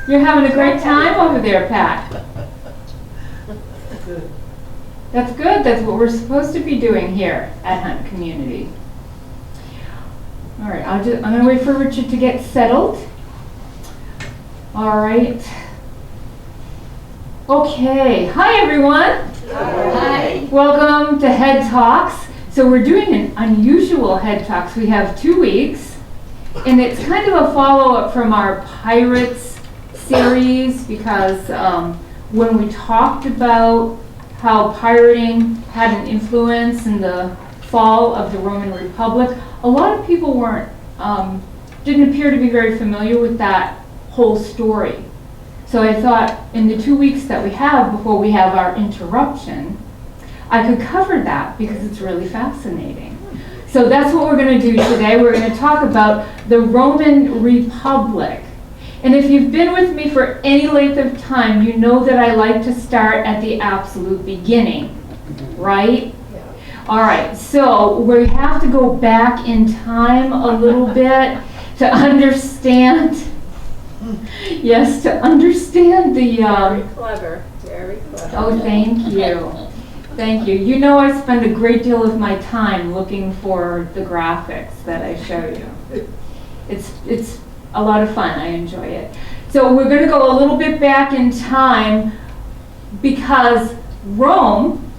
You're having a great time over there, Pat. That's good. That's what we're supposed to be doing here at Hunt Community. All right, I'm going to wait for Richard to get settled. All right. Okay. Hi, everyone. Hi. Welcome to HED Talks. So we're doing an unusual HED Talks. We have 2 weeks, and it's kind of a follow-up from our Pirates series because when we talked about how pirating had an influence in the fall of the Roman Republic, a lot of people didn't appear to be very familiar with that whole story. So I thought in the 2 weeks that we have before we have our interruption, I could cover that because it's really fascinating. So that's what we're going to do today. We're going to talk about the Roman Republic. And if you've been with me for any length of time, you know that I like to start at the absolute beginning, right? Yeah. All right, so we have to go back in time a little bit to understand, yes, to understand the... Very clever, very clever. Oh, thank you. Thank you. You know I spend a great deal of my time looking for the graphics that I show you. It's a lot of fun. I enjoy it. So we're going to go a little bit back in time because Rome,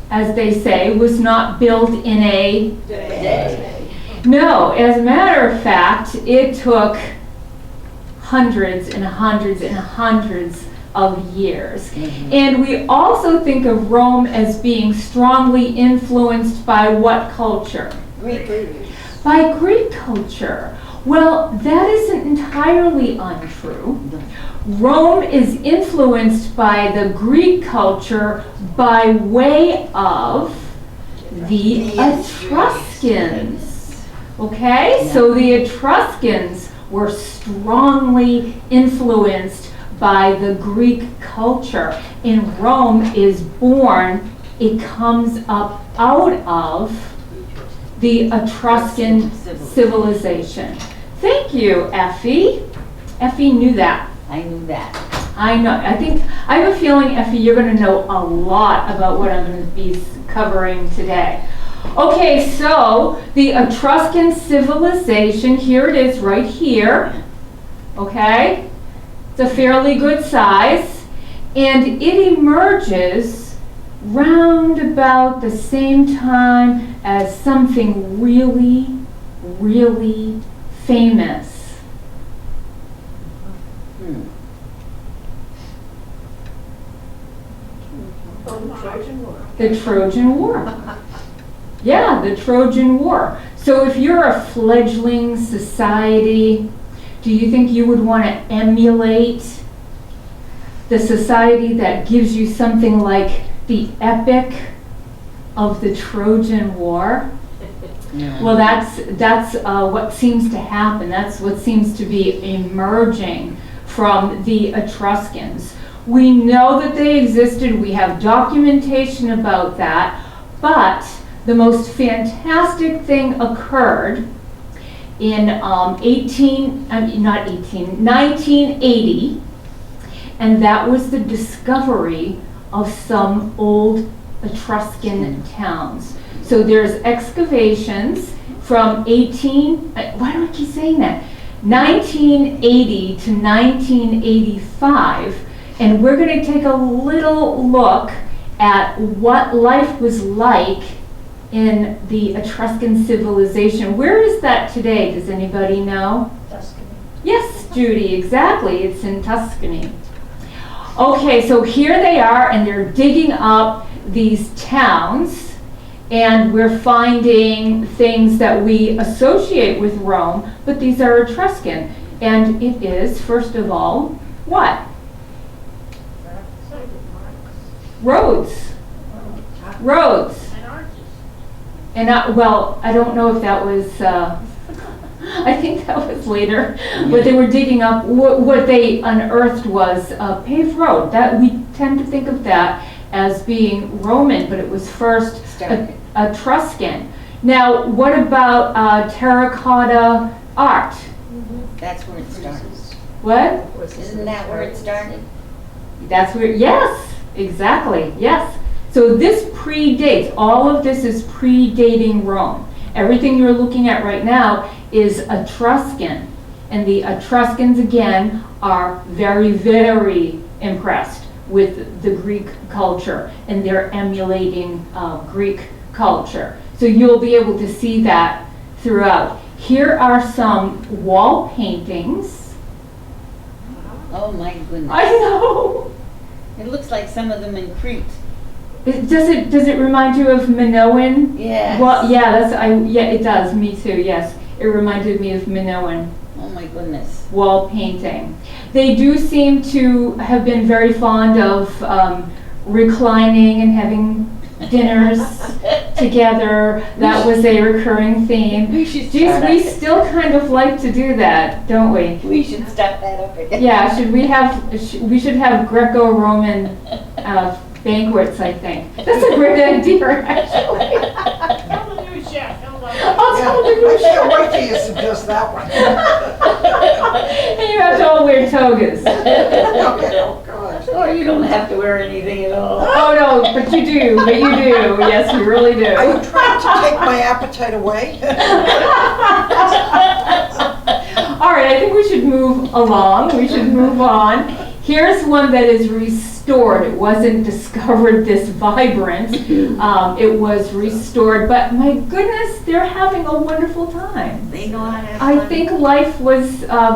as they say, was not built in a Day. No, as a matter of fact, it took hundreds and hundreds and hundreds of years. Mm-hmm. And we also think of Rome as being strongly influenced by what culture? Greek. By Greek culture. Well, that isn't entirely untrue. Rome is influenced by the Greek culture by way of the Etruscans. Okay? So the Etruscans were strongly influenced by the Greek culture. And Rome is born, it comes up out of the Etruscan civilization. Thank you, Effie. Effie knew that. I knew that. I know. I have a feeling, Effie, you're going to know a lot about what I'm going to be covering today. Okay, so the Etruscan civilization, here it is right here. Okay? It's a fairly good size. And it emerges round about the same time as something really, really famous. The Trojan War. The Trojan War. Yeah, the Trojan War. So if you're a fledgling society, do you think you would want to emulate the society that gives you something like the epic of the Trojan War? Yeah. Well, that's what seems to happen. That's what seems to be emerging from the Etruscans. We know that they existed. We have documentation about that. But the most fantastic thing occurred in 1980, and that was the discovery of some old Etruscan towns. So there's excavations from 1980 to 1985, and we're going to take a little look at what life was like in the Etruscan civilization. Where is that today? Does anybody know? Tuscany. Yes, Judy, exactly. It's in Tuscany. Okay, so here they are, and they're digging up these towns. And we're finding things that we associate with Rome, but these are Etruscan. And it is, first of all, what? Roads. Roads. And I don't know if that was, I think that was later, but they were digging up, what they unearthed was a paved road. That we tend to think of that as being Roman, but it was first Etruscan. Now, what about terracotta art? That's where it starts. What? Isn't that where it started? That's where, yes, exactly, yes. So this predates, all of this is predating Rome. Everything you're looking at right now is Etruscan. And the Etruscans, again, are very, very impressed with the Greek culture, and they're emulating Greek culture. So you'll be able to see that throughout. Here are some wall paintings. Oh my goodness. I know. It looks like some of them in Crete. Does it remind you of Minoan? Yes. Well, yeah, yeah, it does. Me too. Yes, it reminded me of Minoan Oh my goodness. wall painting. They do seem to have been very fond of reclining and having dinners together. That was a recurring theme. We should Geez, start we up. still kind of like to do that, don't we? We should start that up again. Yeah, we should have Greco-Roman banquets, I think. That's a great idea, actually. Tell the new chef, he'll love it. I'll tell the I new can't wait till you suggest that one. And you have to all wear togas. Okay, oh, gosh. Or you don't have to wear anything at all. Oh, no, but you do. Yes, you really Are do. you trying to take my appetite away? All right, I think we should move along. We should move on. Here's one that is restored. It wasn't discovered this vibrant. It was restored, but my goodness, they're having a wonderful time. They know how to have I fun. think life was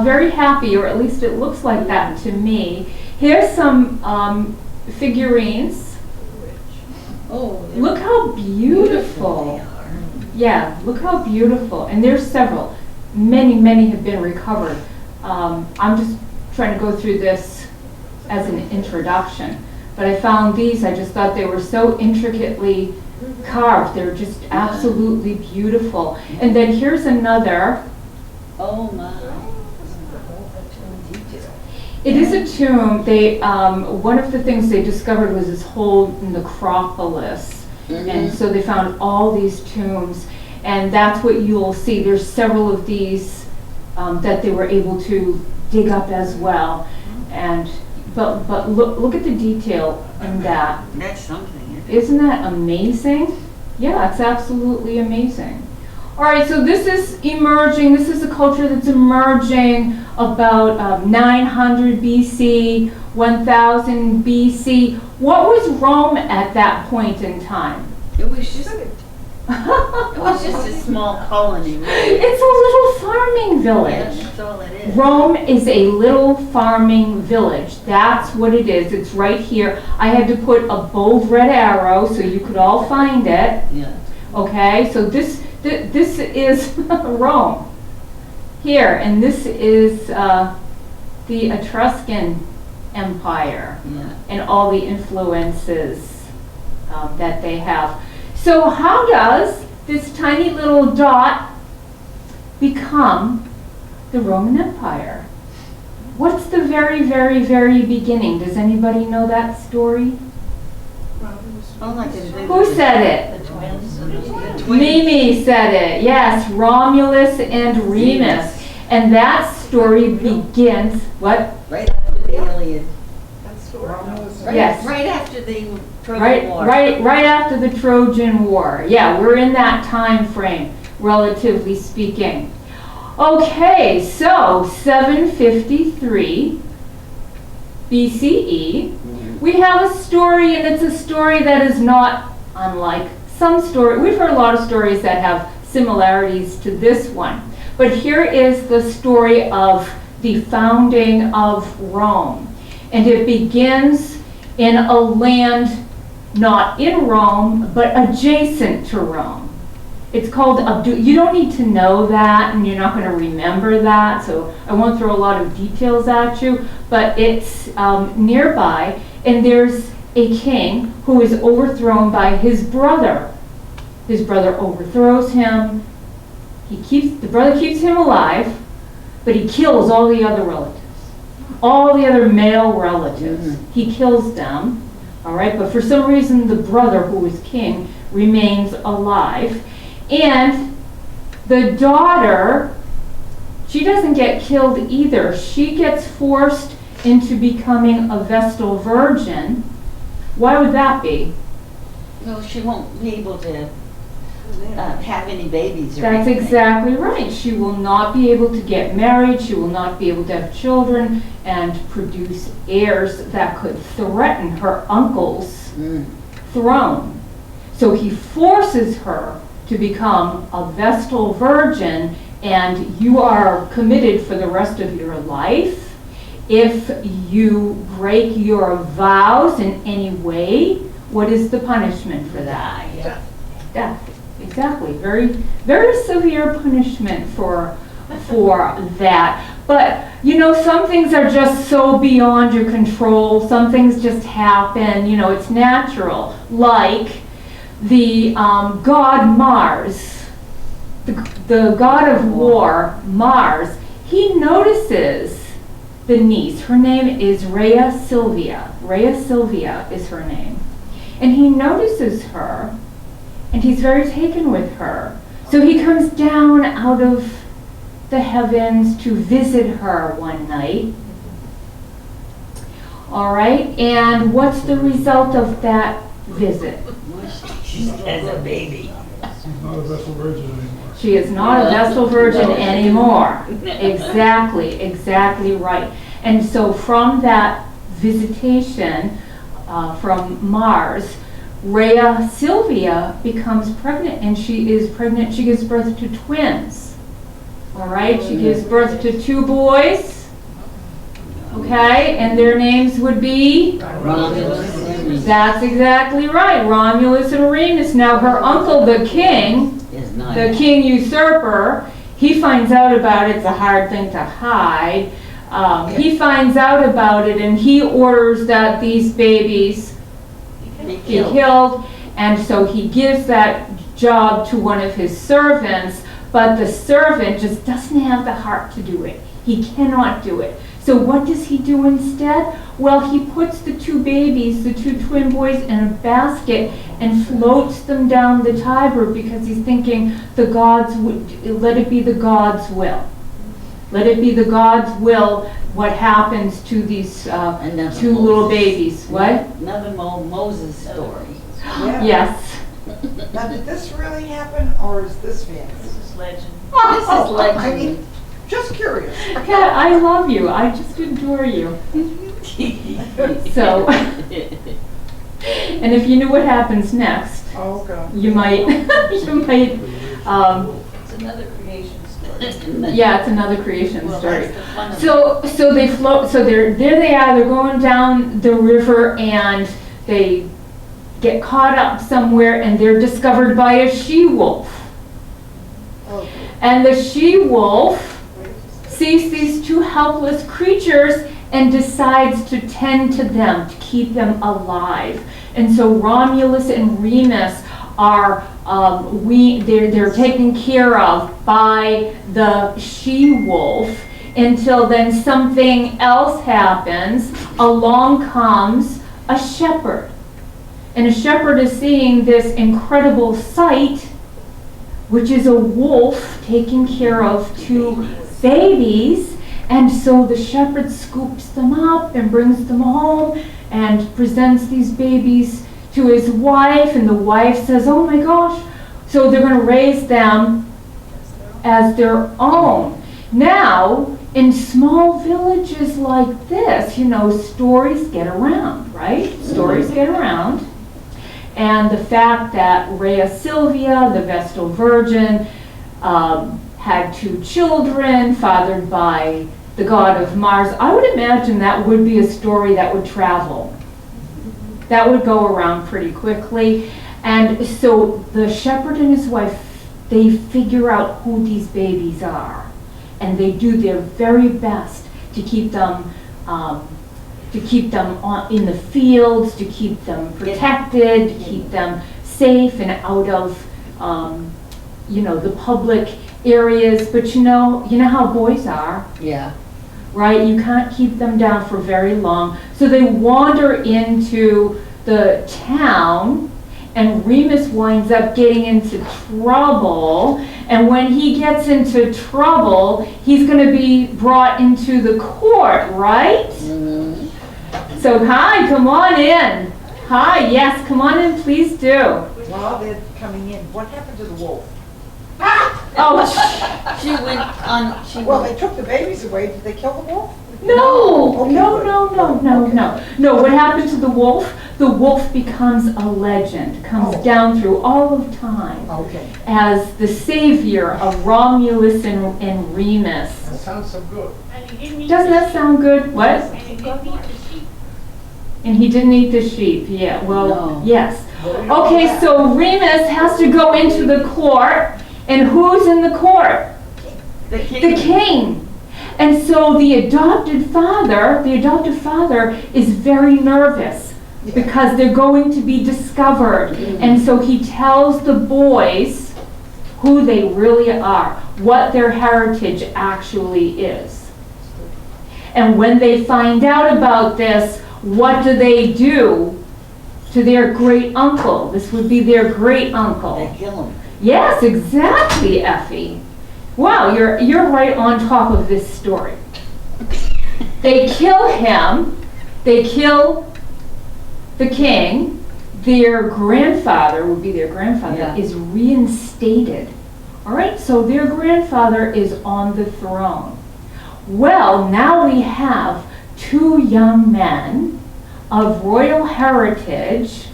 very happy, or at least it looks like that to me. Here's some figurines. Oh, they're Look how beautiful they beautiful. are. Yeah, look how beautiful. And there's several. Many have been recovered. I'm just trying to go through this as an introduction. But I found these, I just thought they were so intricately carved. They're just absolutely beautiful. And then here's another. Oh my. It is a tomb. They one of the things they discovered was this whole necropolis. And so they found all these tombs, and that's what you'll see. There's several of these that they were able to dig up as well. And but look at the detail in that. That's something. Isn't that amazing? Yeah, it's absolutely amazing. All right, so this is emerging. This is a culture that's emerging about 900 BC, 1000 BC. What was Rome at that point in time? It was just a small colony, really. It's a little farming Yeah, village. that's all it is. Rome is a little farming village. That's what it is. It's right here. I had to put a bold red arrow so you could all find it. Yeah. Okay, so this is Rome here, and this is the Etruscan Empire Yeah. and all the influences that they have. So how does this tiny little dot become the Roman Empire? What's the very, very, very beginning? Does anybody know that story? All I can think Who of is said it? the twins. The twins. Mimi said it. Yes, Romulus and Remus. And that story begins, what? Right after the Iliad. That's the word. Right, Yes. right after the Trojan War. Right after the Trojan War. Yeah, we're in that time frame, relatively speaking. Okay, so 753 BCE, we have a story, and it's a story that is not unlike some story. We've heard a lot of stories that have similarities to this one. But here is the story of the founding of Rome. And it begins in a land not in Rome, but adjacent to Rome. It's called you don't need to know that, and you're not going to remember that, so I won't throw a lot of details at you, but it's nearby, and there's a king who is overthrown by his brother. His brother overthrows him. The brother keeps him alive, but he kills all the other relatives. All the other male relatives. He kills them, all right? But for some reason, the brother, who is king, remains alive. And the daughter she doesn't get killed either. She gets forced into becoming a Vestal Virgin. Why would that be? No, she won't be able to have any babies or That's anything. exactly right. She will not be able to get married, she will not be able to have children and produce heirs that could threaten her uncle's throne. So he forces her to become a Vestal Virgin, and you are committed for the rest of your life. If you break your vows in any way, what is the punishment for that? Death. Exactly. Very, very severe punishment for that. But you know, some things are just so beyond your control. Some things just happen. You know, it's natural. Like the god Mars, the god of war, Mars. He notices the niece. Her name is Rhea Silvia. Rhea Silvia is her name, and he notices her. And he's very taken with her. So he comes down out of the heavens to visit her one night. All right, and what's the result of that visit? She has a baby. She's not a Vestal Virgin anymore. She is not a Vestal Virgin anymore. Exactly right. And so from that visitation from Mars, Rhea Silvia becomes pregnant, and she is pregnant. She gives birth to twins. All right, she gives birth to 2 boys. Okay, and their names would be? Romulus and Remus That's exactly right, Romulus and Remus. Now her uncle, the king, is not. the king usurper, he finds out about it. It's a hard thing to hide. He finds out about it, and he orders that these babies be killed, and so he gives that job to one of his servants, but the servant just doesn't have the heart to do it. He cannot do it. So what does he do instead? Well, he puts the 2 babies, the 2 twin boys, in a basket and floats them down the Tiber, because he's thinking the gods would, let it be the God's will. Let it be the God's will what happens to these 2 little babies. What? Another Moses story. Yeah. Yes. Now, did this really happen, or is this fantasy? This is legend. This is I legend. mean, just curious. Kat, I love you. I just adore you. So, and if you knew what happens next, Oh, God. you might, It's another creation story. yeah, it's another creation Well, story. that's the fun of it. So they float. So there they are. They're going down the river, and they get caught up somewhere, and they're discovered by a she-wolf. Oh, And the she-wolf sees these 2 helpless creatures and decides to tend to them, to keep them alive. And so Romulus and Remus are they're taken care of by the she-wolf until then something else happens. Along comes a shepherd. And a shepherd is seeing this incredible sight, which is a wolf taking care of 2 babies. And so the shepherd scoops them up and brings them home and presents these babies to his wife, and the wife says, oh my gosh. So they're going to raise them as their own. Now, in small villages like this, you know, stories get around, right? Stories get around. And the fact that Rhea Silvia, the Vestal Virgin, had 2 children fathered by the god of Mars, I would imagine that would be a story that would travel. That would go around pretty quickly. And so the shepherd and his wife, they figure out who these babies are. And they do their very best to keep them in the fields, to keep them protected, to keep them safe and out of, the public areas. But you know how boys are, Yeah. right? You can't keep them down for very long. So they wander into the town, and Remus winds up getting into trouble. And when he gets into trouble, he's going to be brought into the court, right? So, hi, come on in. Hi, yes, come on in, please do. While they're coming in, what happened to the wolf? Oh, She went on, she Well, went, they took the babies away. Did they kill the wolf? no, Okay, no, good. no, no, no, no. No, what happened to the wolf? The wolf becomes a legend, comes Oh. down through all of time Okay. as the savior of Romulus and Remus. That sounds so good. Doesn't that sound good? What? And he didn't eat the sheep. And he didn't eat the sheep, yeah, well, No. yes. Well, we know Okay, that. so Remus has to go into the court, and who's in the court? the The king. king. And so the adopted father is very nervous Yeah. because they're going to be discovered. And so he tells the boys who they really are, what their heritage actually is. And when they find out about this, what do they do to their great uncle? This would be their great uncle. They kill him. Yes, exactly, Effie. Wow, you're right on top of this story. They kill him. They kill the king. Their grandfather would be their grandfather Yeah. is reinstated. All right, so their grandfather is on the throne. Well, now we have two young men of royal heritage.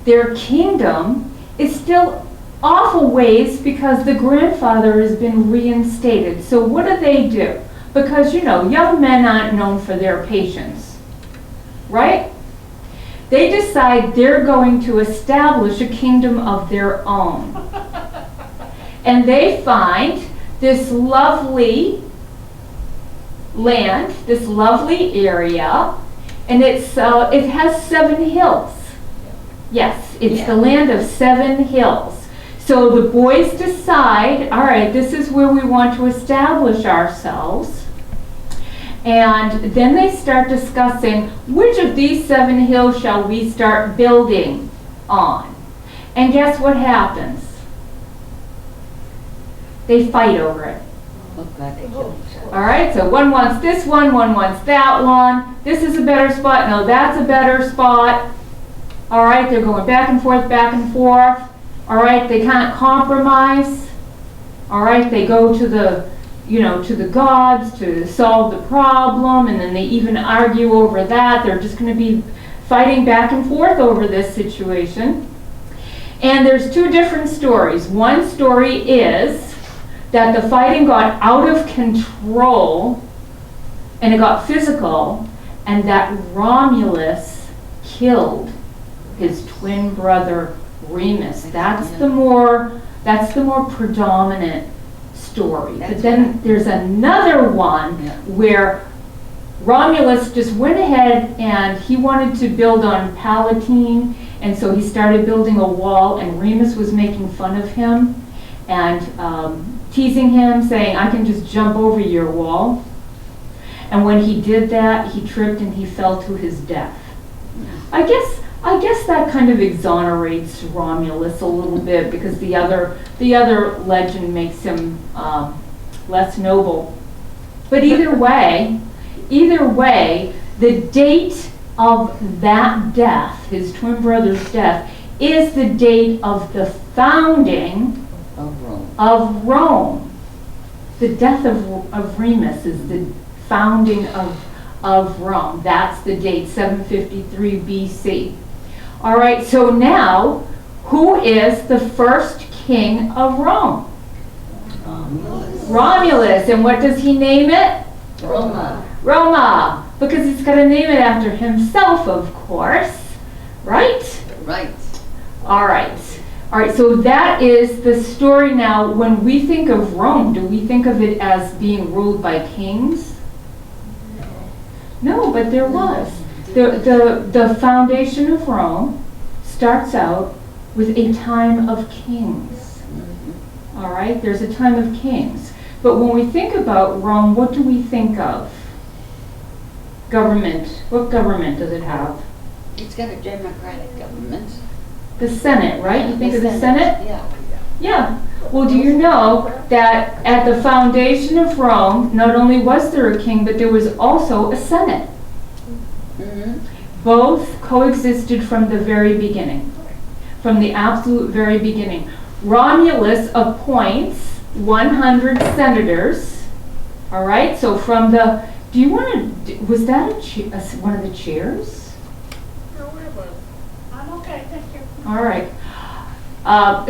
Their kingdom is still off a ways because the grandfather has been reinstated. So what do? Because, you know, young men aren't known for their patience, right? They decide they're going to establish a kingdom of their own. And they find this lovely land, this lovely area, and it has 7 hills. Yes, it's the land of 7 hills. So the boys decide, all right, this is where we want to establish ourselves. And then they start discussing which of these 7 hills shall we start building on. And guess what happens? They fight over it. Look like they killed him. All right, so one wants this one wants that one. This is a better spot. No, that's a better spot. All right, they're going back and forth, back and forth. All right, they can't compromise. All right, they go to the, to the gods to solve the problem, and then they even argue over that. They're just going to be fighting back and forth over this situation. And there's 2 different stories. One story is that the fighting got out of control and it got physical, and that Romulus killed his twin brother Remus. That's the more predominant story. But then there's another one where Romulus just went ahead and he wanted to build on Palatine, and so he started building a wall, and Remus was making fun of him and teasing him, saying, I can just jump over your wall. And when he did that, he tripped and he fell to his death. I guess that kind of exonerates Romulus a little bit, because the other legend makes him less noble. But either way, the date of that death, his twin brother's death, is the date of the founding of Rome. The death of Remus is the founding of Rome. That's the date, 753 BC. All right, so now, who is the first king of Rome? Romulus. And what does he name it? Roma. Because he's going to name it after himself, of course. Right? Right. All right. All right, so that is the story. Now, when we think of Rome, do we think of it as being ruled by kings? No, but there was. The foundation of Rome starts out with a time of kings. All right, there's a time of kings. But when we think about Rome, what do we think of? Government. What government does it have? It's got a democratic government. The Senate, right? You think of the Senate? Yeah. Yeah. Well, do you know that at the foundation of Rome, not only was there a king, but there was also a Senate. Mhm. Both coexisted from the very beginning, from the absolute very beginning. Romulus appoints 100 senators, all right? So from the, do you want to, was that one of the chairs? I'm okay, thank you. All right.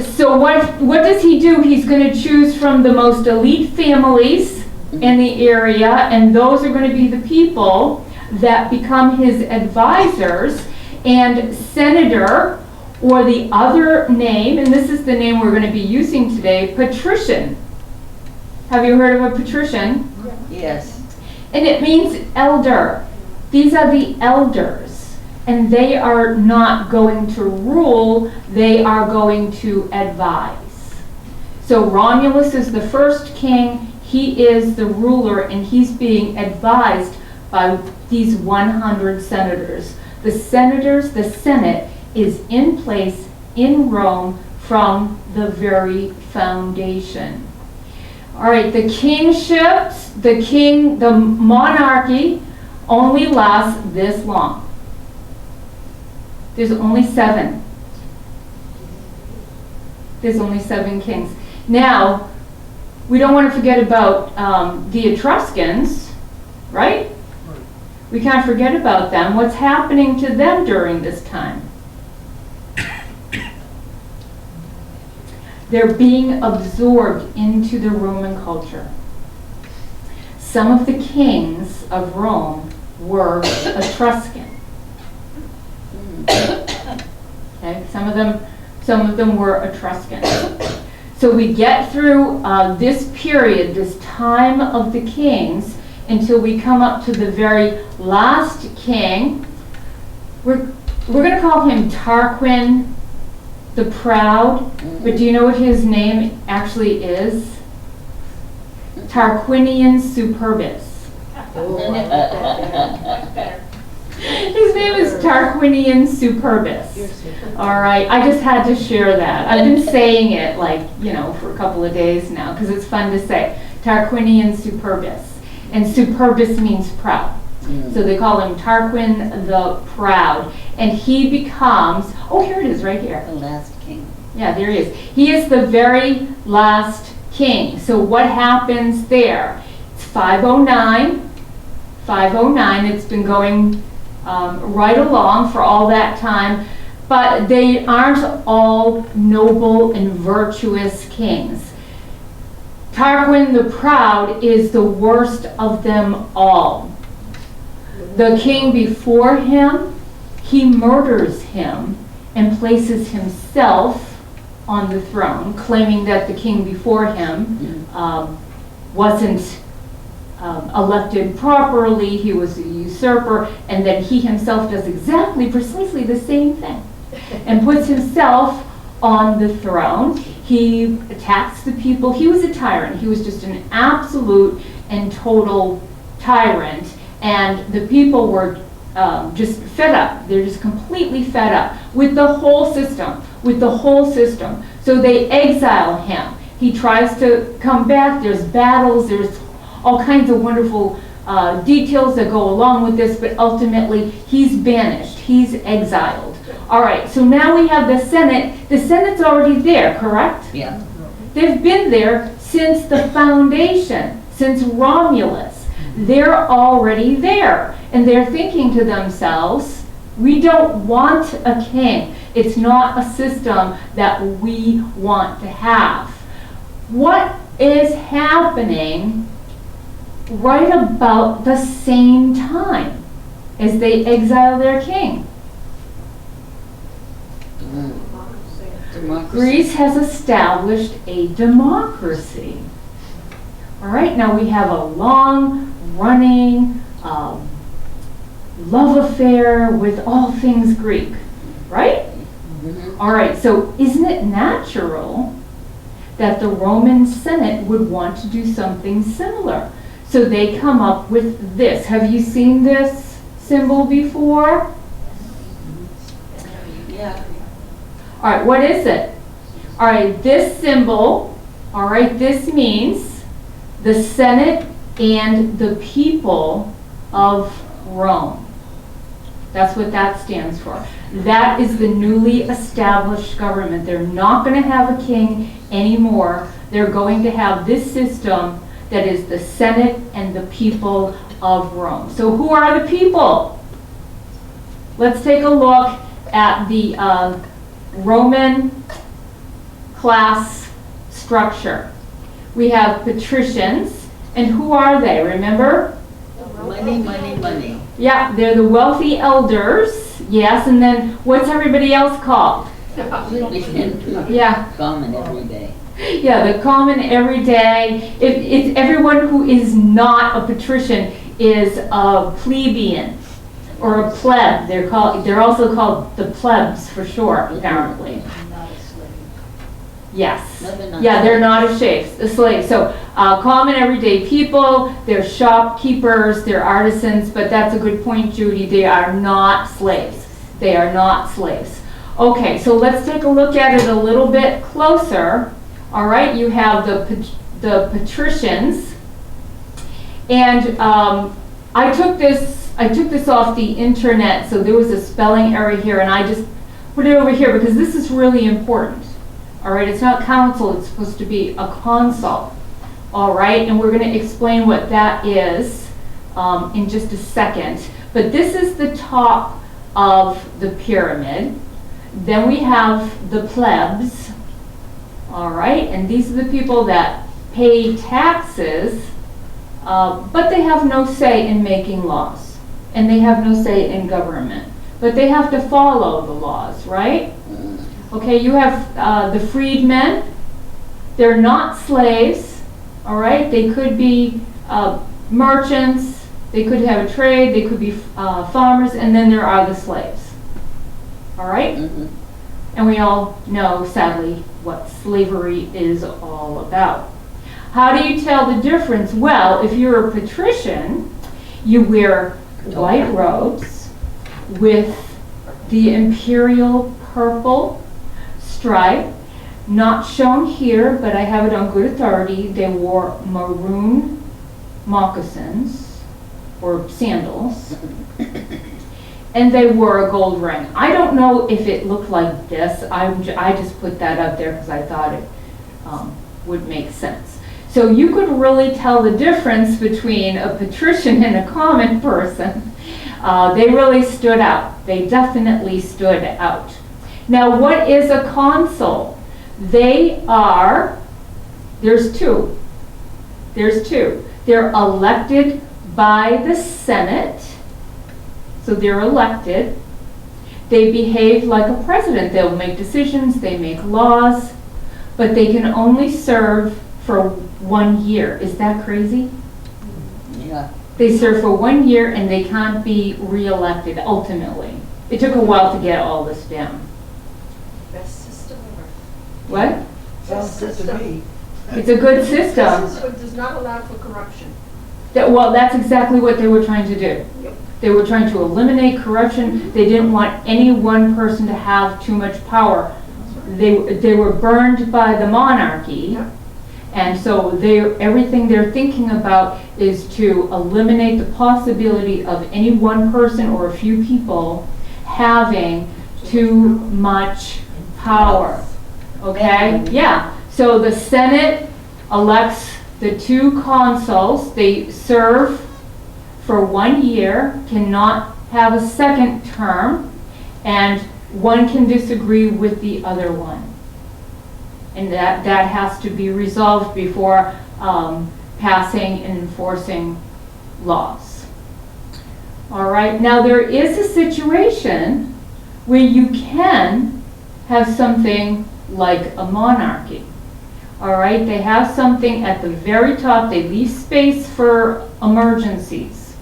So what does he do? He's going to choose from the most elite families in the area, and those are going to be the people that become his advisors. And senator, or the other name, and this is the name we're going to be using today, patrician. Have you heard of a patrician? Yes. And it means elder. These are the elders. And they are not going to rule, they are going to advise. So Romulus is the first king, he is the ruler, and he's being advised by these 100 senators. The senators, the Senate, is in place in Rome from the very foundation. All right, the kingships, the monarchy only lasts this long. There's only 7. There's only 7 kings. Now, we don't want to forget about the Etruscans, right? We can't forget about them. What's happening to them during this time? They're being absorbed into the Roman culture. Some of the kings of Rome were Etruscan. Okay, some of them were Etruscan. So we get through this period, this time of the kings, until we come up to the very last king. We're going to call him Tarquin the Proud, but do you know what his name actually is? Tarquinian Superbus. Much better. His name is Tarquinian Superbus. All right, I just had to share that. I've been saying it for a couple of days now because it's fun to say. Tarquinian Superbus. And Superbus means proud. So they call him Tarquin the Proud. And he becomes, oh, here it is right here. The last king. Yeah, there he is. He is the very last king. So what happens there? It's 509. 509, it's been going right along for all that time. But they aren't all noble and virtuous kings. Tarquin the Proud is the worst of them all. The king before him, he murders him and places himself on the throne, claiming that the king before him wasn't elected properly, he was a usurper, and then he himself does precisely the same thing and puts himself on the throne. He attacks the people. He was a tyrant. He was just an absolute and total tyrant. And the people were just fed up. They're just completely fed up with the whole system, So they exile him. He tries to come back. There's battles. There's all kinds of wonderful details that go along with this, but ultimately he's banished. He's exiled. All right, so now we have the Senate. The Senate's already there, correct? Yeah. They've been there since the foundation, since Romulus. They're already there. And they're thinking to themselves, we don't want a king. It's not a system that we want to have. What is happening right about the same time as they exile their king? Democracy. Greece has established a democracy. All right, now we have a long-running love affair with all things Greek, right? All right, so isn't it natural that the Roman Senate would want to do something similar? So they come up with this. Have you seen this symbol before? Yeah. All right, what is it? All right, this symbol, all right, this means the Senate and the people of Rome. That's what that stands for. That is the newly established government. They're not going to have a king anymore. They're going to have this system that is the Senate and the people of Rome. So who are the people? Let's take a look at the Roman class structure. We have patricians, and who are they? Remember? Money, money, money. Yeah, they're the wealthy elders. Yes, and then what's everybody else called? Yeah. Common every day. Yeah, the common everyday. It's everyone who is not a patrician is a plebeian or a pleb. They're also called the plebs for short, apparently. Not a slave. Yes. No, they're not. Yeah, they're not a slave. So common everyday people, they're shopkeepers, they're artisans, but that's a good point, Judy. They are not slaves. They are not slaves. Okay, so let's take a look at it a little bit closer. All right, you have the patricians, and I took this off the internet, so there was a spelling error here, and I just put it over here because this is really important. All right, it's not council, it's supposed to be a consul. All right, and we're going to explain what that is in just a second. But this is the top of the pyramid. Then we have the plebs. All right, and these are the people that pay taxes, but they have no say in making laws, and they have no say in government, but they have to follow the laws, right? Okay, you have the freedmen. They're not slaves, all right? They could be merchants, they could have a trade, they could be farmers, and then there are the slaves, all right? And we all know, sadly, what slavery is all about. How do you tell the difference? Well, if you're a patrician, you wear white robes with the imperial purple stripe, not shown here, but I have it on good authority. They wore maroon moccasins or sandals, and they wore a gold ring. I don't know if it looked like this. I just put that up there because I thought it would make sense. So you could really tell the difference between a patrician and a common person. They really stood out. They definitely stood out. Now, what is a consul? There's two. They're elected by the Senate. So they're elected. They behave like a president. They'll make decisions, they make laws, but they can only serve for 1 year. Is that crazy? Yeah. They serve for 1 year and they can't be re-elected ultimately. It took a while to get all this down. Best system ever. What? Sounds good to me. It's a good system. This is what does not allow for corruption. Well, that's exactly what they were trying to do. Yep. They were trying to eliminate corruption. They didn't want any one person to have too much power. They were burned by the monarchy. Yep. And so everything they're thinking about is to eliminate the possibility of any one person or a few people having too much power. Okay? Yeah. So the Senate elects the 2 consuls. They serve for 1 year, cannot have a second term, and one can disagree with the other one. And that has to be resolved before passing and enforcing laws. All right, now there is a situation where you can have something like a monarchy. All right, they have something at the very top. They leave space for emergencies.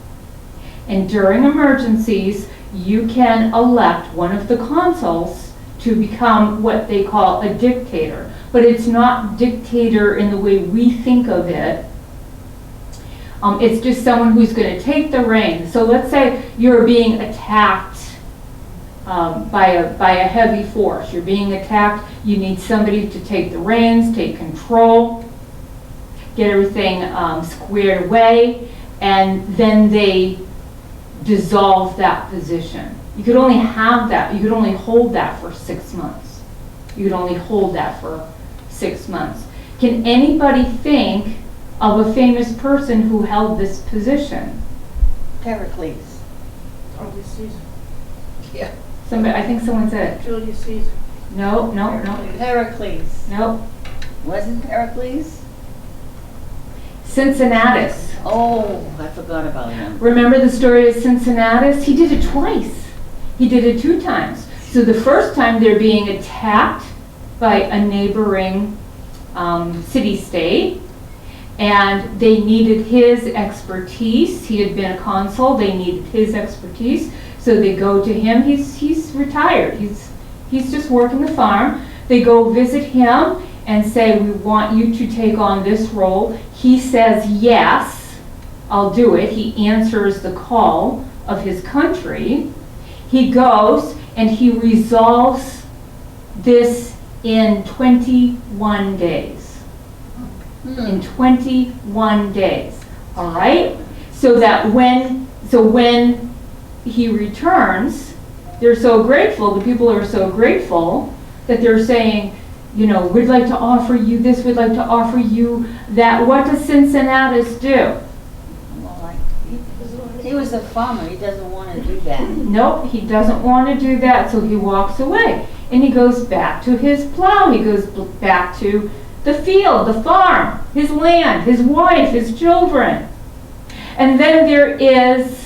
And during emergencies, you can elect one of the consuls to become what they call a dictator. But it's not dictator in the way we think of it. It's just someone who's going to take the reins. So let's say you're being attacked by a heavy force. You're being attacked. You need somebody to take the reins, take control, get everything squared away, and then they dissolve that position. You could only have that, you could only hold that for 6 months. You could only hold that for 6 months. Can anybody think of a famous person who held this position? Pericles. Julius Caesar. Yeah. Somebody, I think someone said it. Julius Caesar. No. Pericles. Nope. Wasn't Pericles? Cincinnatus. Oh, I forgot about him. Remember the story of Cincinnatus? He did it twice. He did it 2 times. So the first time they're being attacked by a neighboring city-state, and they needed his expertise. He had been a consul. They needed his expertise. So they go to him. He's retired. He's just working the farm. They go visit him and say, we want you to take on this role. He says, yes, I'll do it. He answers the call of his country. He goes and he resolves this in 21 days. In 21 days. All right? So that when he returns, they're so grateful, the people are so grateful that they're saying, you know, we'd like to offer you this, we'd like to offer you that. What does Cincinnatus do? Well, he was a farmer. He doesn't want to do that. Nope, he doesn't want to do that, so he walks away. And he goes back to his plow. He goes back to the field, the farm, his land, his wife, his children. And then there is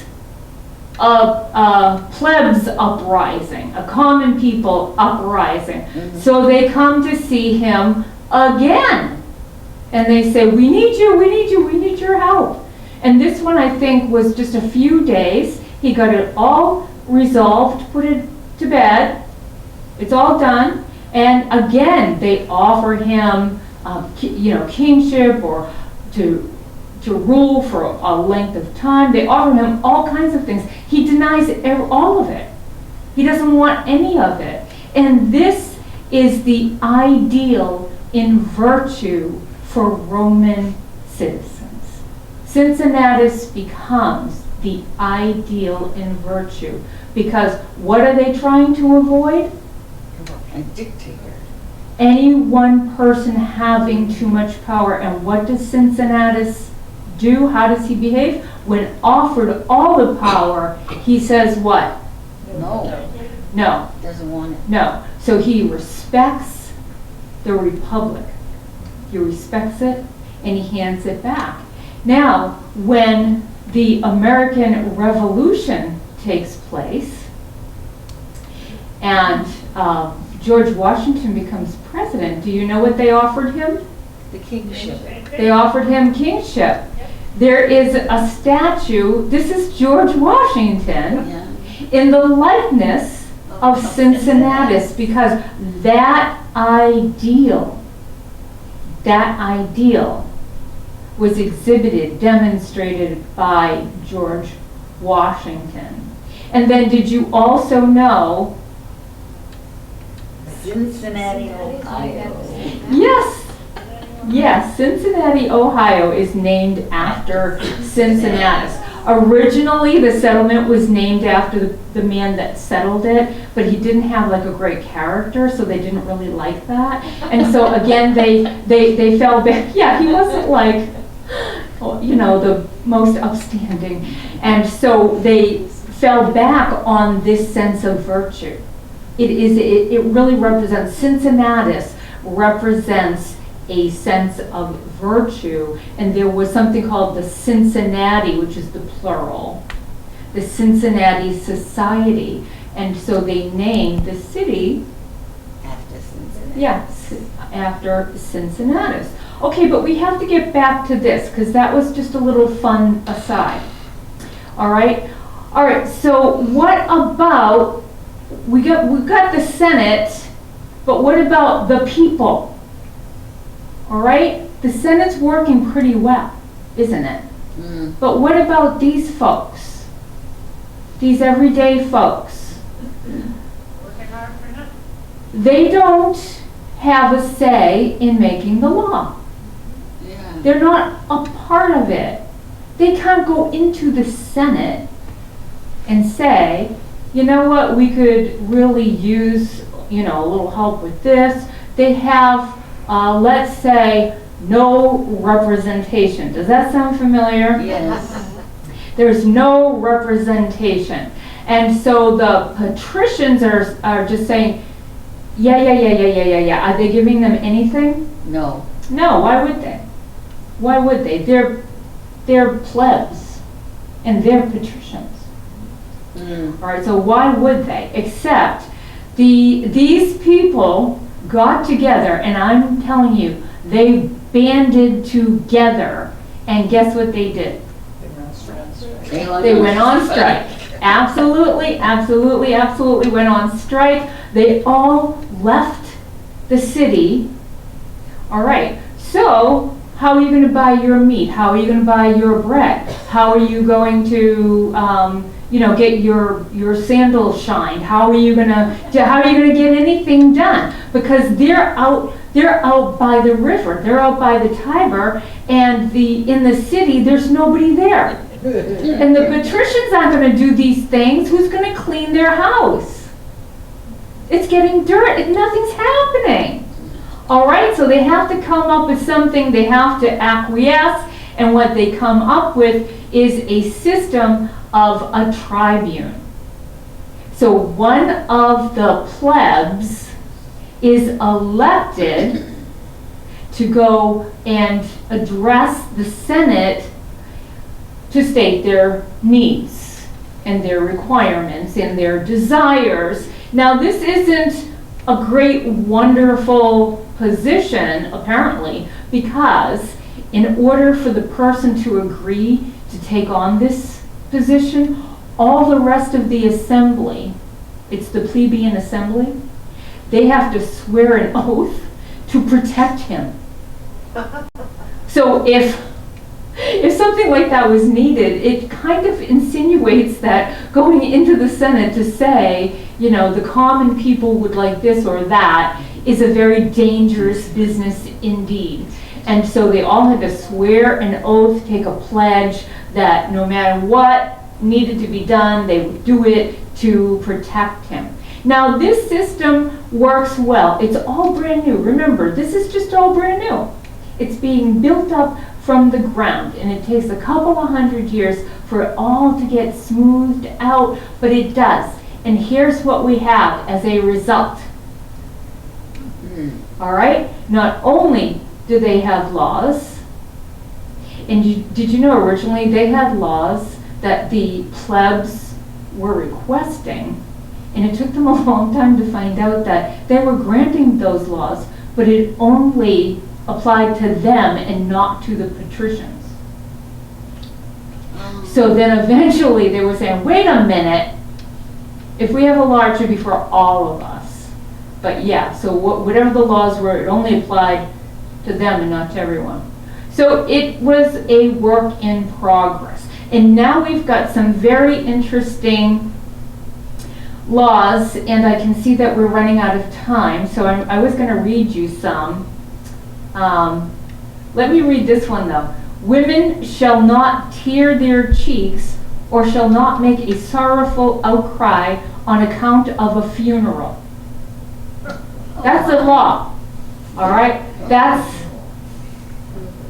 a plebs uprising, a common people uprising. So they come to see him again. And they say, we need you, we need you, we need your help. And this one, I think, was just a few days. He got it all resolved, put it to bed. It's all done. And again, they offer him, kingship or to rule for a length of time. They offer him all kinds of things. He denies all of it. He doesn't want any of it. And this is the ideal in virtue for Roman citizens. Cincinnatus becomes the ideal in virtue because what are they trying to avoid? A dictator. Any one person having too much power. And what does Cincinnatus do? How does he behave? When offered all the power, he says what? No. Doesn't want it. No. So he respects the republic. He respects it and he hands it back. Now, when the American Revolution takes place and George Washington becomes president, do you know what they offered him? The kingship. They offered him kingship. There is a statue, this is George Washington, Yeah. in the likeness of Cincinnatus, because that ideal was exhibited, demonstrated by George Washington. And then did you also know? Cincinnati, Ohio. Yes, Cincinnati, Ohio is named after Cincinnatus. Originally, the settlement was named after the man that settled it, but he didn't have like a great character, so they didn't really like that. And so again, they fell back. Yeah, he wasn't like, the most upstanding. And so they fell back on this sense of virtue. It really represents, Cincinnatus represents a sense of virtue, and there was something called the Cincinnati, which is the plural, the Cincinnati Society, and so they named the city After Cincinnati. after Cincinnatus. Okay, but we have to get back to this because that was just a little fun aside. All right, so what about, we got the Senate, but what about the people? All right, the Senate's working pretty well, isn't it? But what about these folks? These everyday folks? they don't have a say in making the law. Yeah. They're not a part of it. They can't go into the Senate and say, you know what, we could really use, a little help with this. They have, let's say, no representation. Does that sound familiar? Yes. There's no representation. And so the patricians are just saying, yeah. Are they giving them anything? No. No, why would they? Why would they? They're plebs and they're patricians. All right, so why would they? Except these people got together, and I'm telling you, they banded together, and guess what they did? They went on strike. Absolutely went on strike. They all left the city. All right, so how are you going to buy your meat? How are you going to buy your bread? How are you going to, get your sandals shined? How are you going to get anything done? Because they're out by the river. They're out by the Tiber, and in the city, there's nobody there. And the patricians aren't going to do these things. Who's going to clean their house? It's getting dirt. Nothing's happening. All right, so they have to come up with something. They have to acquiesce, and what they come up with is a system of a tribune. So one of the plebs is elected to go and address the Senate to state their needs and their requirements and their desires. Now, this isn't a great, wonderful position, apparently, because in order for the person to agree to take on this position, all the rest of the assembly, it's the plebeian assembly, they have to swear an oath to protect him. So if something like that was needed, it kind of insinuates that going into the Senate to say, the common people would like this or that is a very dangerous business indeed. And so they all had to swear an oath, take a pledge that no matter what needed to be done, they would do it to protect him. Now, this system works well. It's all brand new. Remember, this is just all brand new. It's being built up from the ground, and it takes a couple of 100 years for it all to get smoothed out, but it does. And here's what we have as a result. All right? Not only do they have laws, and did you know originally they had laws that the plebs were requesting, and it took them a long time to find out that they were granting those laws, but it only applied to them and not to the patricians. So then eventually they were saying, wait a minute, if we have a law, it should be for all of us. But yeah, so whatever the laws were, it only applied to them and not to everyone. So it was a work in progress. And now we've got some very interesting laws, and I can see that we're running out of time, so I was going to read you some. Let me read this one though. Women shall not tear their cheeks or shall not make a sorrowful outcry on account of a funeral. That's a law. All right?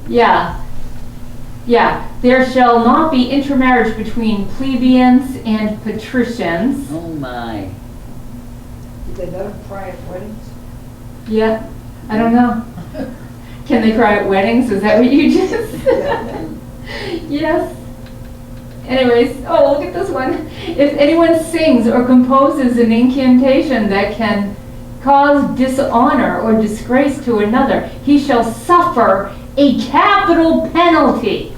Yeah. There shall not be intermarriage between plebeians and patricians. Oh my. Did they let them cry at weddings? Yeah. I don't know. Can they cry at weddings? Is that what you just said? Yes. Anyways, look at this one. If anyone sings or composes an incantation that can cause dishonor or disgrace to another, he shall suffer a capital penalty.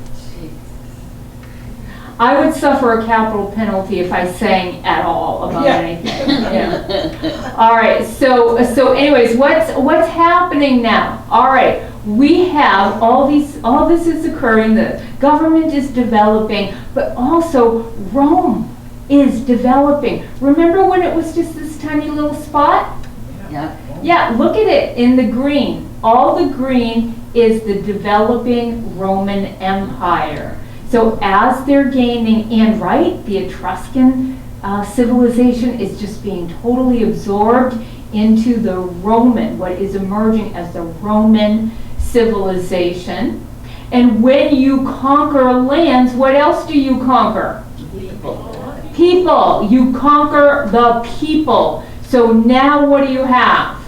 I would suffer a capital penalty if I sang at all about anything. Yeah. All right. So anyways, what's happening now? All right. We have all this is occurring. The government is developing, but also Rome is developing. Remember when it was just this tiny little spot? Yeah. Yeah, look at it in the green. All the green is the developing Roman Empire. So as they're gaining, and right, the Etruscan civilization is just being totally absorbed into the Roman, what is emerging as the Roman civilization. And when you conquer lands, what else do you conquer? People. You conquer the people. So now what do you have?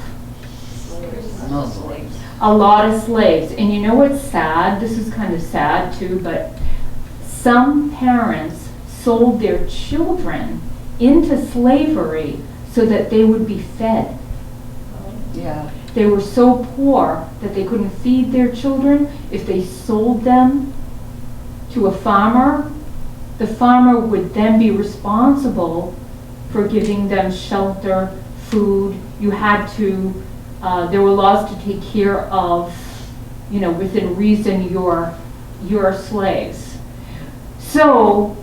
A lot of slaves. And you know what's sad? This is kind of sad too, but some parents sold their children into slavery so that they would be fed. Yeah. They were so poor that they couldn't feed their children. If they sold them to a farmer, the farmer would then be responsible for giving them shelter, food. You had to, there were laws to take care of, within reason, your slaves. So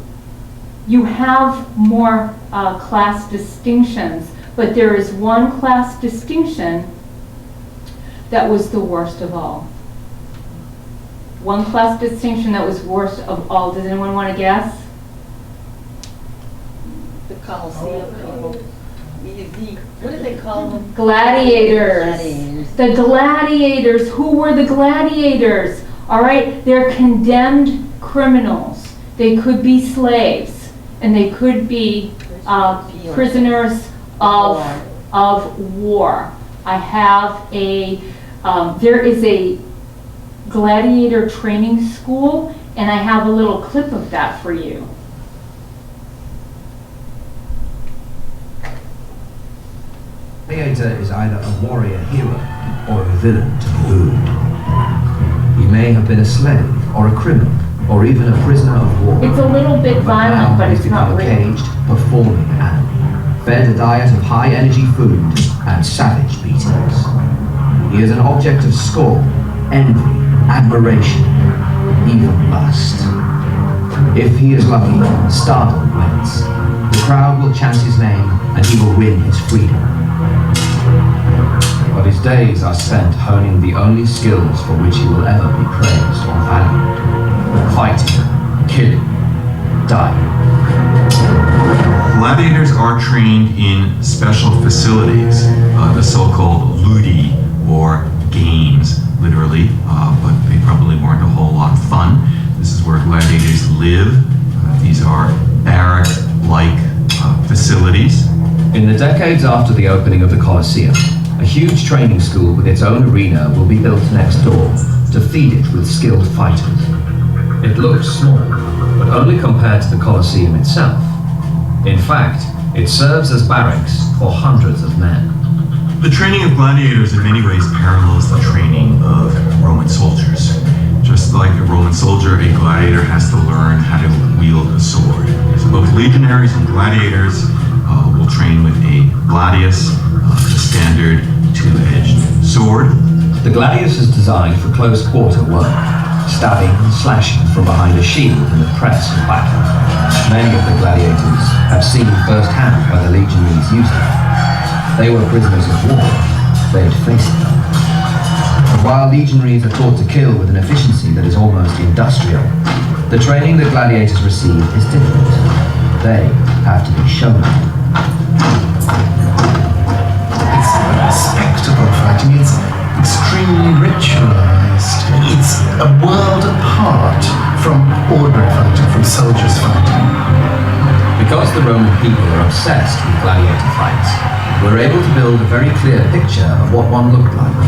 you have more class distinctions, but there is one class distinction that was the worst of all. One class distinction that was worst of all. Does anyone want to guess? The Colosseum people. What do they call them? Gladiators. Gladiators. The gladiators. Who were the gladiators? All right, they're condemned criminals. They could be slaves, and they could be prisoners of war. I have there is a gladiator training school, and I have a little clip of that for you. Gladiator is either a warrior hero or a villain to be booed. He may have been a slave or a criminal or even a prisoner of war. It's a little bit violent, but it's not become a real. caged, performing animal, fed a diet of high-energy food and savage beatings. He is an object of scorn, envy, admiration, even lust. If he is lucky, stardom wins. The crowd will chant his name and he will win his freedom. But his days are spent honing the only skills for which he will ever be praised or valued. Fighting, killing, dying. Gladiators are trained in special facilities, the so-called ludi, or games, literally, but they probably weren't a whole lot of fun. This is where gladiators live. These are barrack-like facilities. In the decades after the opening of the Colosseum, a huge training school with its own arena will be built next door to feed it with skilled fighters. It looks small, but only compared to the Colosseum itself. In fact, it serves as barracks for hundreds of men. The training of gladiators in many ways parallels the training of Roman soldiers. Just like a Roman soldier, a gladiator has to learn how to wield a sword. So both legionaries and gladiators will train with a gladius, the standard two-edged sword. The gladius is designed for close quarter work, stabbing and slashing from behind a shield in the press of battle. Many of the gladiators have seen firsthand how the legionaries used it. They were prisoners of war. They had faced it. And while legionaries are taught to kill with an efficiency that is almost industrial, the training that gladiators receive is different. They have to be shown. It's spectacle fighting. It's extremely ritualized. It's a world apart from ordinary fighting, from soldiers fighting. Because the Roman people are obsessed with gladiator fights, we're able to build a very clear picture of what one looked like.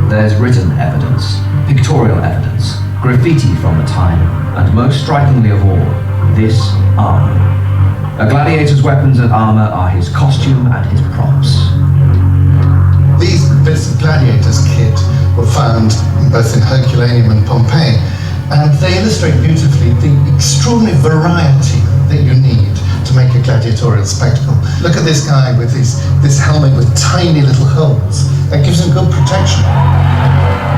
There's written evidence, pictorial evidence, graffiti from the time, and most strikingly of all, this armor. A gladiator's weapons and armor are his costume and his props. These bits of gladiators' kit were found both in Herculaneum and Pompeii, and they illustrate beautifully the extraordinary variety that you need to make a gladiatorial spectacle. Look at this guy with this helmet with tiny little holes. That gives him good protection.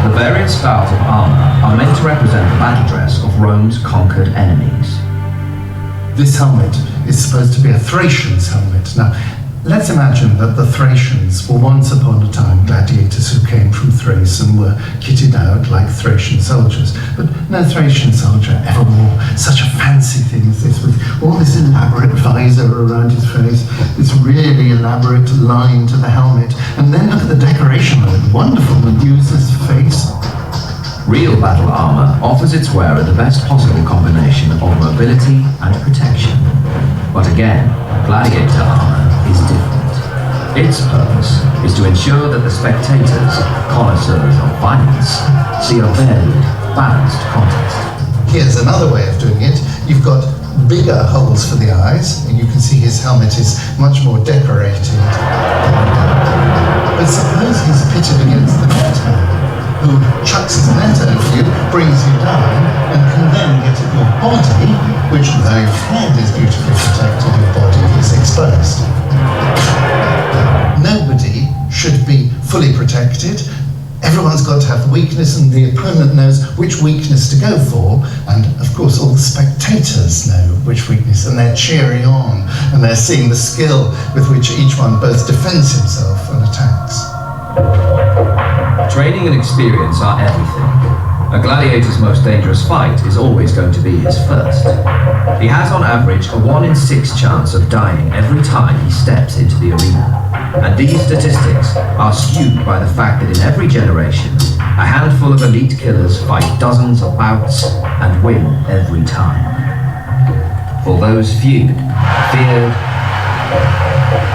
The various styles of armor are meant to represent the battle dress of Rome's conquered enemies. This helmet is supposed to be a Thracian's helmet. Now, let's imagine that the Thracians were once upon a time gladiators who came from Thrace and were kitted out like Thracian soldiers. But no Thracian soldier ever wore such a fancy thing as this, with all this elaborate visor around his face, this really elaborate line to the helmet, and then look at the decoration on it, wonderful, Medusa's face. Real battle armour offers its wearer the best possible combination of mobility and protection. But again, gladiator armour is different. Its purpose is to ensure that the spectators, connoisseurs of violence, see a varied, balanced contest. Here's another way of doing it. You've got bigger holes for the eyes, and you can see his helmet is much more decorated. But suppose he's pitted against the net who chucks his net over you, brings you down, and can then get at your body, which, though your head is beautifully protected, your body is exposed. Nobody should be fully protected. Everyone's got to have the weakness, and the opponent knows which weakness to go for, and of course all the spectators know which weakness, and they're cheering on, and they're seeing the skill with which each one both defends himself and attacks. Training and experience are everything. A gladiator's most dangerous fight is always going to be his first. He has on average a 1 in 6 chance of dying every time he steps into the arena. And these statistics are skewed by the fact that in every generation, a handful of elite killers fight dozens of bouts and win every time. For those few, feared,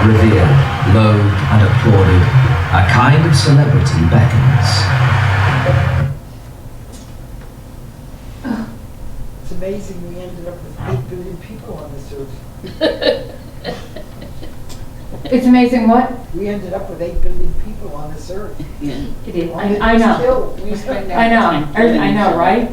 revered, loathed and applauded, a kind of celebrity beckons. It's amazing we ended up with 8 billion people on this earth. It's amazing what? We ended up with 8 billion people on this earth. Yeah. It is. I know. We spend I know. I know, right?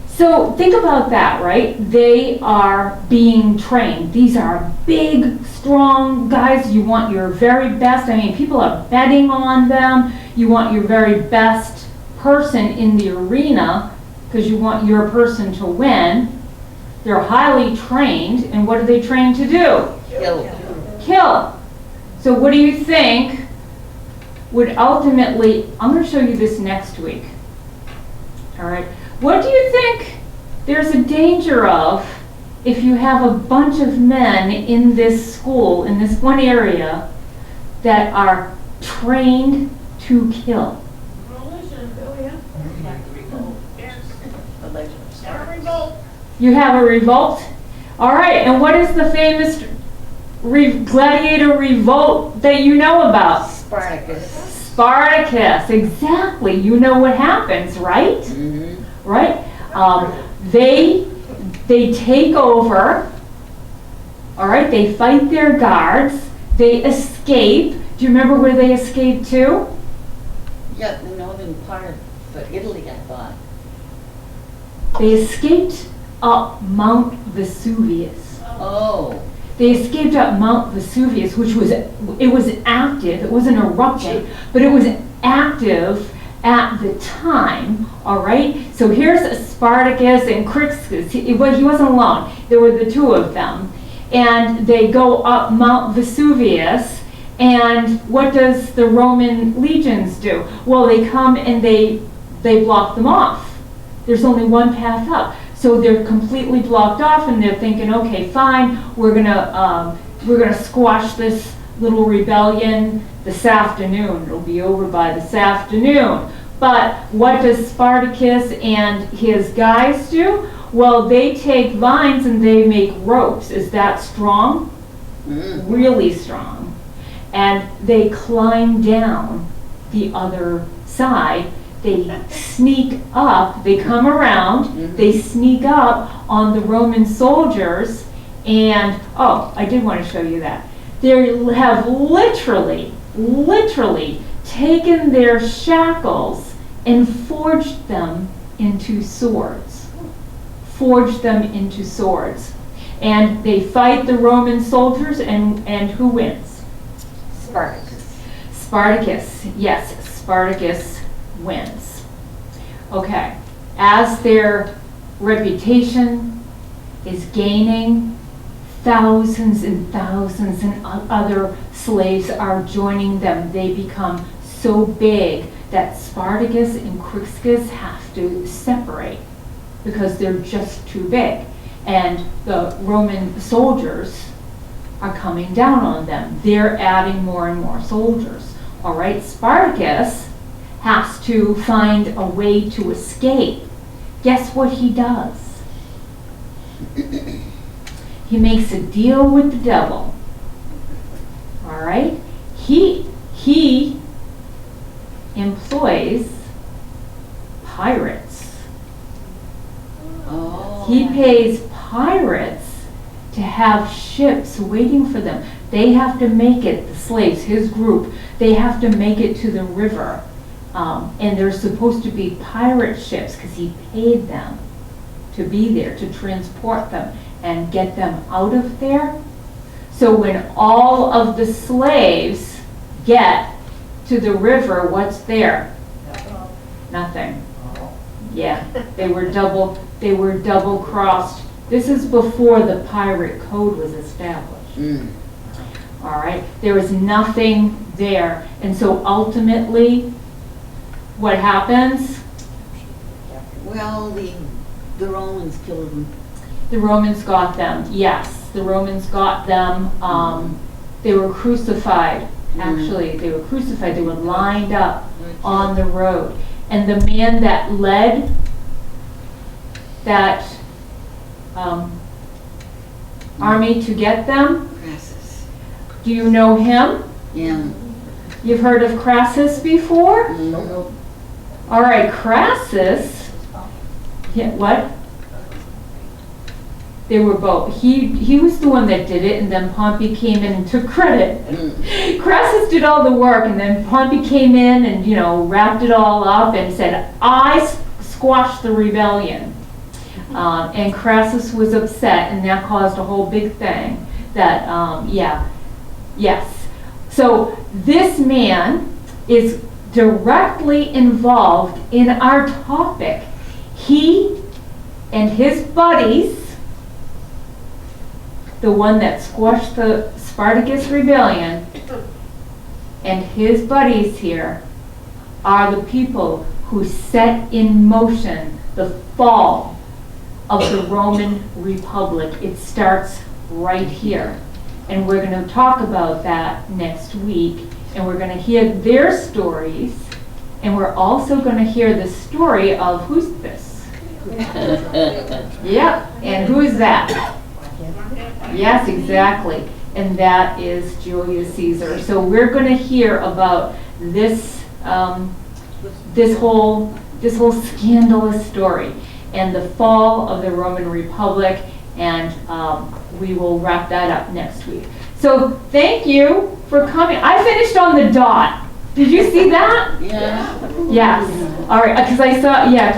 So think about that, right? They are being trained. These are big, strong guys. You want your very best. I mean, people are betting on them. You want your very best person in the arena because you want your person to win. They're highly trained. And what are they trained to do? Kill. So what do you think would ultimately, I'm going to show you this next week. All right. What do you think there's a danger of if you have a bunch of men in this school, in this one area, that are trained to kill? You have a revolt? All right, and what is the famous gladiator revolt that you know about? Spartacus, exactly. You know what happens, right? Mm-hmm. Right? They take over, all right? They fight their guards. They escape. Do you remember where they escaped to? Yeah, the northern part of Italy, I thought. They escaped up Mount Vesuvius. Oh. They escaped up Mount Vesuvius, which was active. It wasn't erupting, but it was active at the time, all right? So here's Spartacus and Crixus. He wasn't alone. There were the two of them. And they go up Mount Vesuvius, and what does the Roman legions do? Well, they come and they block them off. There's only one path up. So they're completely blocked off, and they're thinking, okay, fine, we're gonna squash this little rebellion this afternoon. It'll be over by this afternoon. But what does Spartacus and his guys do? Well, they take vines and they make ropes. Is that strong? Really strong. And they climb down the other side. They sneak up, they come around, they sneak up on the Roman soldiers, and, oh, I did want to show you that. They have literally taken their shackles and forged them into swords. Forged them into swords. And they fight the Roman soldiers, and who wins? Spartacus, yes, Spartacus wins. Okay, as their reputation is gaining, thousands and thousands and other slaves are joining them. They become so big that Spartacus and Crixus have to separate because they're just too big. And the Roman soldiers are coming down on them. They're adding more and more soldiers. All right, Spartacus has to find a way to escape. Guess what he does? He makes a deal with the devil. All right? He employs pirates. Oh. He pays pirates to have ships waiting for them. They have to make it, the slaves, his group, they have to make it to the river. And they're supposed to be pirate ships because he paid them to be there, to transport them and get them out of there. So when all of the slaves get to the river, what's there? Nothing. Yeah, they were double crossed. This is before the pirate code was established. All right, there was nothing there. And so ultimately, what happens? Well, the Romans killed them. The Romans got them, yes. The Romans got them. They were crucified, actually. They were crucified. They were lined up on the road. And the man that led that army to get them, Crassus. do you know him? Yeah. You've heard of Crassus before? Mm. All right, Crassus. Yeah, what? They were both. He was the one that did it, and then Pompey came in and took credit. Crassus did all the work, and then Pompey came in and, you know, wrapped it all up and said, I squashed the rebellion. And Crassus was upset, and that caused a whole big thing. That, yes. So this man is directly involved in our topic. He and his buddies, the one that squashed the Spartacus rebellion, and his buddies here are the people who set in motion the fall of the Roman Republic. It starts right here. And we're going to talk about that next week. And we're going to hear their stories. And we're also going to hear the story of who's this? Yep. And who is that? Yes, exactly. And that is Julius Caesar. So we're going to hear about this this whole scandalous story and the fall of the Roman Republic, and we will wrap that up next week. So thank you for coming. I finished on the dot. Did you see that? Yeah. Yes. All right. Because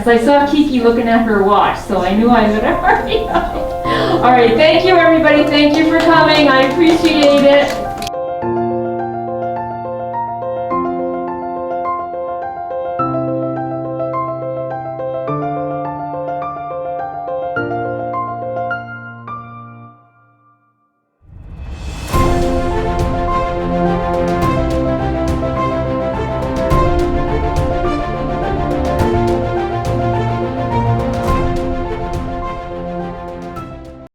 I saw Kiki looking at her watch, so I knew I would hurry up. All right. Thank you, everybody. Thank you for coming. I appreciate it.